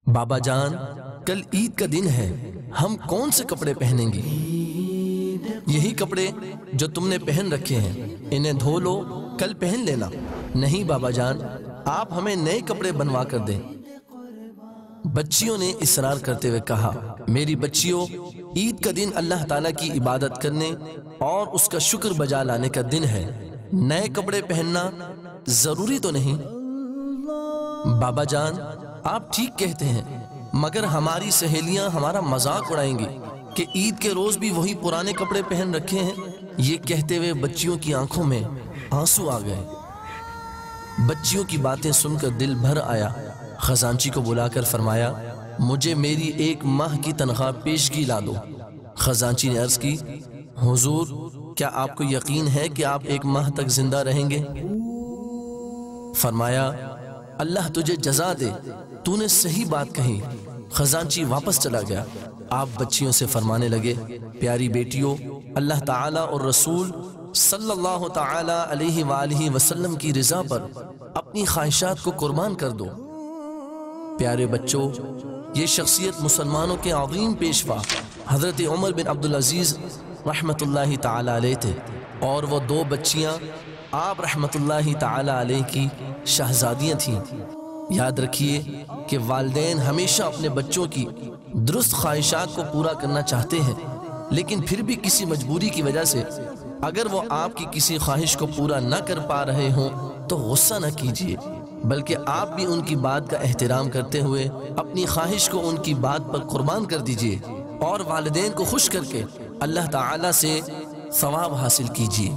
بابا جان، کل عید کا دن ہے، ہم کون سے کپڑے پہنیں گے؟ یہی کپڑے جو تم نے پہن رکھے ہیں انہیں دھو لو، کل پہن لینا۔ نہیں بابا جان، آپ ہمیں نئے کپڑے بنوا کر دیں۔ بچیوں نے اصرار کرتے ہوئے کہا، میری بچیوں، عید کا دن اللہ تعالیٰ کی عبادت کرنے اور اس کا شکر بجا لانے کا دن ہے، نئے کپڑے پہننا ضروری تو نہیں۔ بابا جان، آپ ٹھیک کہتے ہیں، مگر ہماری سہیلیاں ہمارا مذاق اڑائیں گی کہ عید کے روز بھی وہی پرانے کپڑے پہن رکھے ہیں۔ یہ کہتے ہوئے بچیوں کی آنکھوں میں آنسو آ گئے۔ بچیوں کی باتیں سن کر دل بھر آیا۔ خزانچی کو بلا کر فرمایا، مجھے میری 1 ماہ کی تنخواہ پیشگی لا دو۔ خزانچی نے عرض کی، حضور، کیا آپ کو یقین ہے کہ آپ 1 ماہ تک زندہ رہیں گے؟ فرمایا، اللہ تجھے جزا دے، تو نے صحیح بات کہی۔ خزانچی واپس چلا گیا۔ آپ بچیوں سے فرمانے لگے، پیاری بیٹیوں، اللہ تعالیٰ اور رسول صلی اللہ تعالیٰ علیہ وآلہ وسلم کی رضا پر اپنی خواہشات کو قربان کر دو۔ پیارے بچوں، یہ شخصیت مسلمانوں کے عظیم پیشوا حضرت عمر بن عبدالعزیز رحمت اللہ تعالیٰ علیہ تھے، اور وہ 2 بچیاں آپ رحمت اللہ تعالیٰ علیہ کی شہزادیاں تھیں۔ یاد رکھیے کہ والدین ہمیشہ اپنے بچوں کی درست خواہشات کو پورا کرنا چاہتے ہیں، لیکن پھر بھی کسی مجبوری کی وجہ سے اگر وہ آپ کی کسی خواہش کو پورا نہ کر پا رہے ہوں تو غصہ نہ کیجیے، بلکہ آپ بھی ان کی بات کا احترام کرتے ہوئے اپنی خواہش کو ان کی بات پر قربان کر دیجیے، اور والدین کو خوش کر کے اللہ تعالیٰ سے ثواب حاصل کیجیے۔